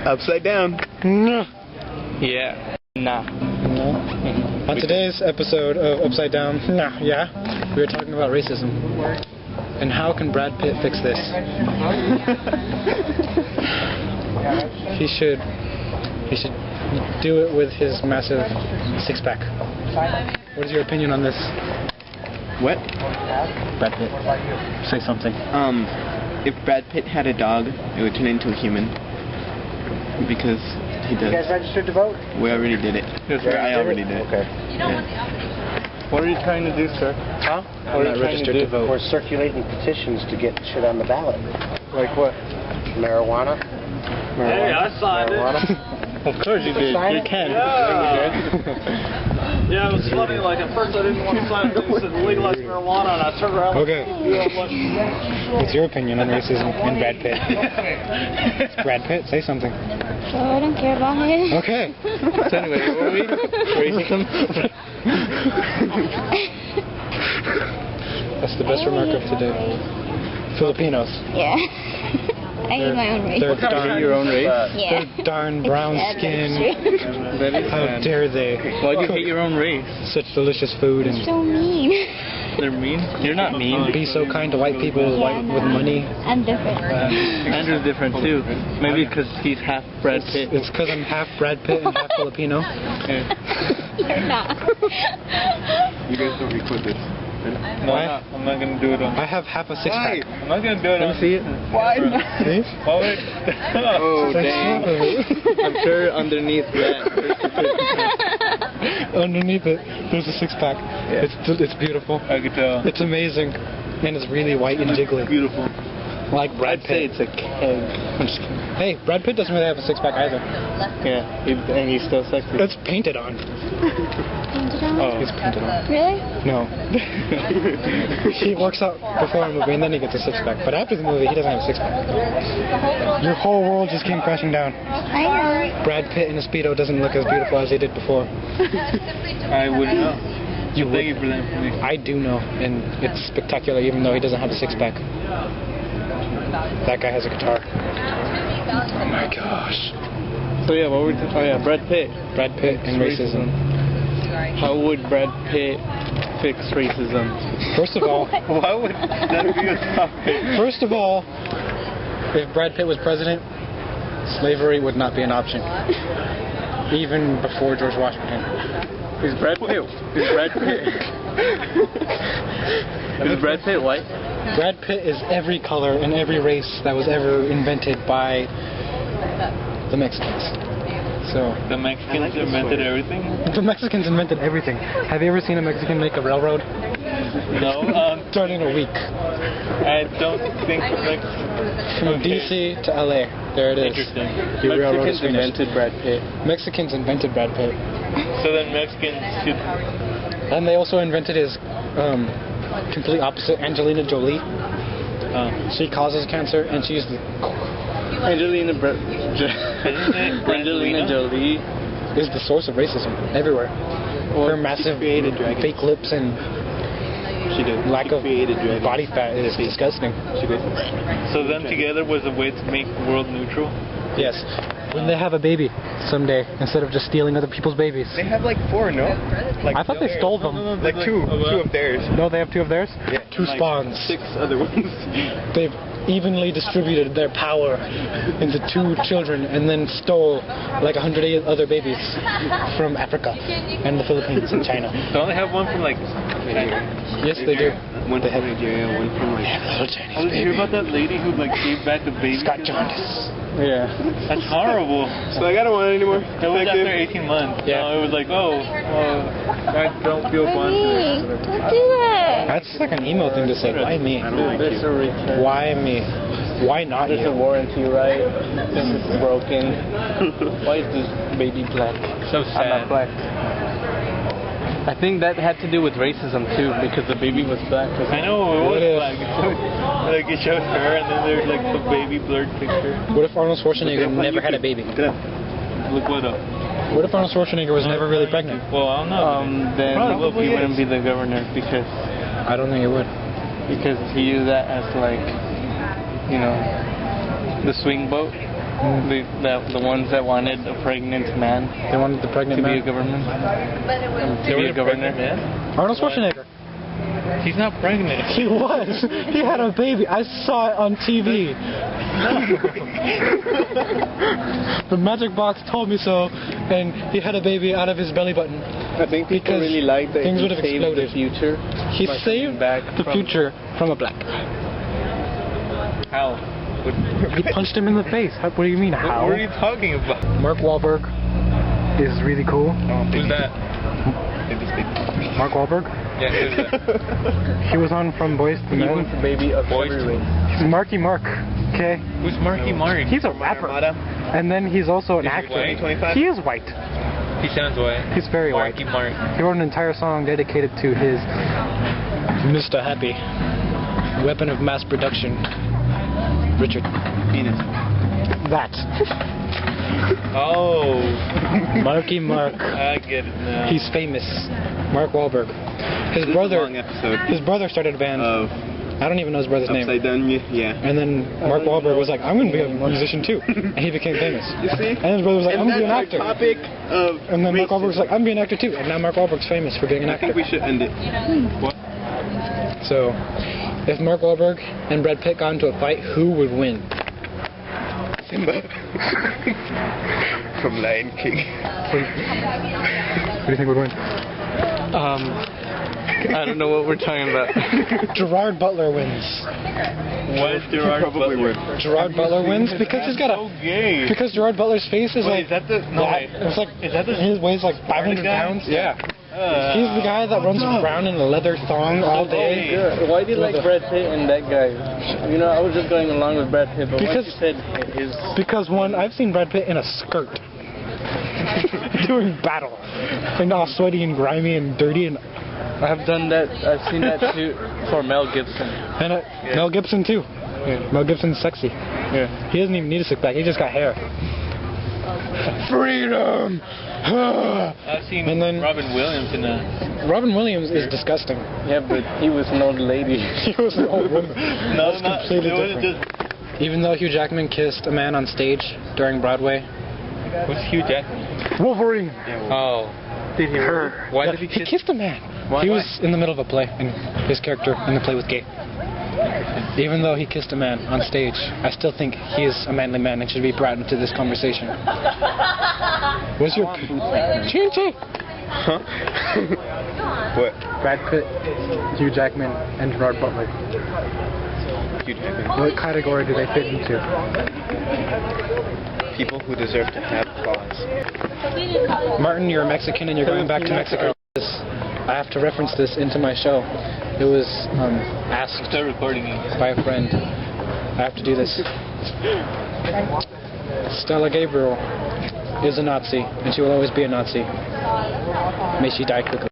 Upside down. Yeah. Nah. No. On today's episode of Upside Down, we were talking about racism. And how can Brad Pitt fix this? He should do it with his massive six-pack. What is your opinion on this? What? Brad Pitt. Say something. If Brad Pitt had a dog, it would turn into a human. Because he does. You guys registered to vote? We already did it. Yes, Or I already did. Okay. What are you trying to do, sir? Huh? What are you trying to do? We're circulating petitions to get shit on the ballot. Like what? Marijuana. Hey, I signed it. Of course you did. You can. Yeah, it was funny. Like, at first I didn't want to sign it. They said legalize marijuana, and I turned around. Okay. What's your opinion on racism and Brad Pitt? Brad Pitt, say something. So I don't care about him. Okay. So anyway, what were we? Racism? That's the best remark of today. Filipinos. Yeah. I eat my own race. They're darn, Your own race? Yeah. They're darn brown It's sad, skin. That is How sad. dare they? Why do you hate your own race? Such delicious food and So mean. They're mean? You're not mean. be so kind to white people with money. I'm different. Andrew's different too. Maybe because he's half Brad Pitt. It's because I'm half Brad Pitt and half Filipino. Yeah. You're not. You guys don't record this. No, I'm not going to do it on. I have half a six-pack. I'm not going to do it on. Let me see it. Why not? See? Oh, dang. I'm sure underneath that. Underneath it, there's a six-pack. Yeah. It's beautiful. I could tell. It's amazing. And it's really white and jiggly. Beautiful. Like Brad I'd say Pitt. it's a keg. I'm just kidding. Hey, Brad Pitt doesn't really have a six-pack either. Yeah, and he's still sexy. It's painted on. Painted on? Oh. It's painted on. Really? No. He works out before a movie and then he gets a six-pack. But after the movie, he doesn't have a six-pack. Your whole world just came crashing down. I know. Brad Pitt in a Speedo doesn't look as beautiful as he did before. I wouldn't know. You Thank you for that information. I do know, and it's spectacular even though he doesn't have a six-pack. That guy has a guitar. Oh my gosh. So yeah, what were we talking? Oh yeah, Brad Pitt. Brad Pitt and racism. How would Brad Pitt fix racism? First of all, Why would that be a topic? First of all, if Brad Pitt was president, slavery would not be an option. Even before George Washington. Is Brad Pitt? Is Brad Pitt? Is Brad Pitt white? Brad Pitt is every color and every race that was ever invented by the Mexicans. So The Mexicans invented everything? the Mexicans invented everything. Have you ever seen a Mexican make a railroad? No, Done in a week. I don't think From DC to LA. There it is. Interesting. Your railroad is Mexicans finished. invented Brad Pitt. Mexicans invented Brad Pitt. So then Mexicans should... And they also invented his complete opposite, Angelina Jolie. She causes cancer and she's the Angelina Jolie is the source of racism everywhere. Her massive fake lips and lack of body fat is disgusting. So them together was a way to make the world neutral? Yes. When they have a baby someday, instead of just stealing other people's babies. They have like 4, no? Like I thought they stole them. Like two of theirs. No, they have 2 of theirs? Yeah. 2 spawns. 6 other ones. They've evenly distributed their power into 2 children and then stole like 100 other babies from Africa and the Philippines and China. Don't they have one from like... Yes, they do. One from Nigeria, one from like... Little Chinese Oh, did you hear about that lady who like gave back a baby? Scott Jaundice. Yeah. That's horrible. So I don't want it anymore. It was after 18 months. Yeah. No, it was like, I don't feel Why me? bonded. Don't do that. That's like an emo thing to say. Why me? That's a retard. Why me? Why not There's a you? warranty, right? This is broken. Why is this baby black? So sad. I'm not black. I think that had to do with racism too, because the baby was black. I know, it was black. Like it shows her, and then there's like the baby blurred picture. What if Arnold Schwarzenegger never had a baby? Look what up. What if Arnold Schwarzenegger was never really pregnant? Well, I don't know. Then he wouldn't be the governor because I don't think he would. Because he used that as like, you know, the swing vote. The ones that wanted a pregnant man They wanted the pregnant to man. be a government. To be a governor. Arnold Schwarzenegger. He's not pregnant. He was. He had a baby. I saw it on TV. The magic box told me so, and he had a baby out of his belly button. I think people Because really like that things he would have saved exploded. the future. He by saved coming back the from- future from a black. How? He punched him in the face. What do you mean, how? What are you talking about? Mark Wahlberg is really cool. Who's that? Mark Wahlberg? Yeah, who's that? He was on From Boys to He Men. wants a baby of every race. He's Marky Mark. Okay? Who's Marky Mark? He's a rapper. And then he's also an Is he actor. white? 25? He is white. He sounds white. He's very Marky white. Mark. He wrote an entire song dedicated to his Mr. Happy, weapon of mass production, Richard. Penis. That. Oh. Marky Mark. I get it now. He's famous. Mark Wahlberg. His This is a brother. long episode His brother started a band. of I don't even know his brother's name. Upside Down, yeah. And then Mark Wahlberg was like, I'm going to be a musician too. And he became famous. You see? And his brother was like, I'm And going to be an that's actor. our topic of And then Mark Wahlberg was like, racism. I'm going to be an actor too. And now Mark Wahlberg's famous for being an I actor. think we should end it. What? So, if Mark Wahlberg and Brad Pitt got into a fight, who would win? Simba. From Lion King. Who do you think would win? I don't know what we're talking about. Gerard Butler wins. What? Gerard Probably would. Gerard Butler wins because he's got so gay. because Gerard Butler's face is Wait, like is that the... No, wait. it's like Is that the... his weighs like 500 guy? pounds. Yeah. He's the guy that runs around in a leather thong all day. Why do you like Brad Pitt and that guy? You know, I was just going along with Brad Pitt, but Because- once you said his... Because one, I've seen Brad Pitt in a skirt doing battle, and all sweaty and grimy and dirty, and I've done that. I've seen that too for Mel Gibson. Mel Gibson too. Yeah. Mel Gibson's sexy. Yeah. He doesn't even need a six pack. He just got hair. Freedom. I've seen And then- Robin Williams in a... Robin Williams is disgusting. Yeah, but he was an old lady. He was an old woman. No, That's not... completely It was different. just... Even though Hugh Jackman kissed a man on stage during Broadway. What's Hugh Jackman? Wolverine. Oh. Did he really? Why did he He kiss... kissed a man. Why? He was in the middle of a play, and his character in the play was gay. Even though he kissed a man on stage, I still think he is a manly man and should be brought into this conversation. What's your... Chi-Chi! Huh? What? Brad Pitt, Hugh Jackman, and Gerard Butler. Hugh Jackman. What category do they fit into? People who deserve to have claws. Martin, you're a Mexican and you're going back to Mexico. I have to reference this into my show. It was asked Start recording it. by a friend. I have to do this. Stella Gabriel is a Nazi, and she will always be a Nazi. May she die quickly.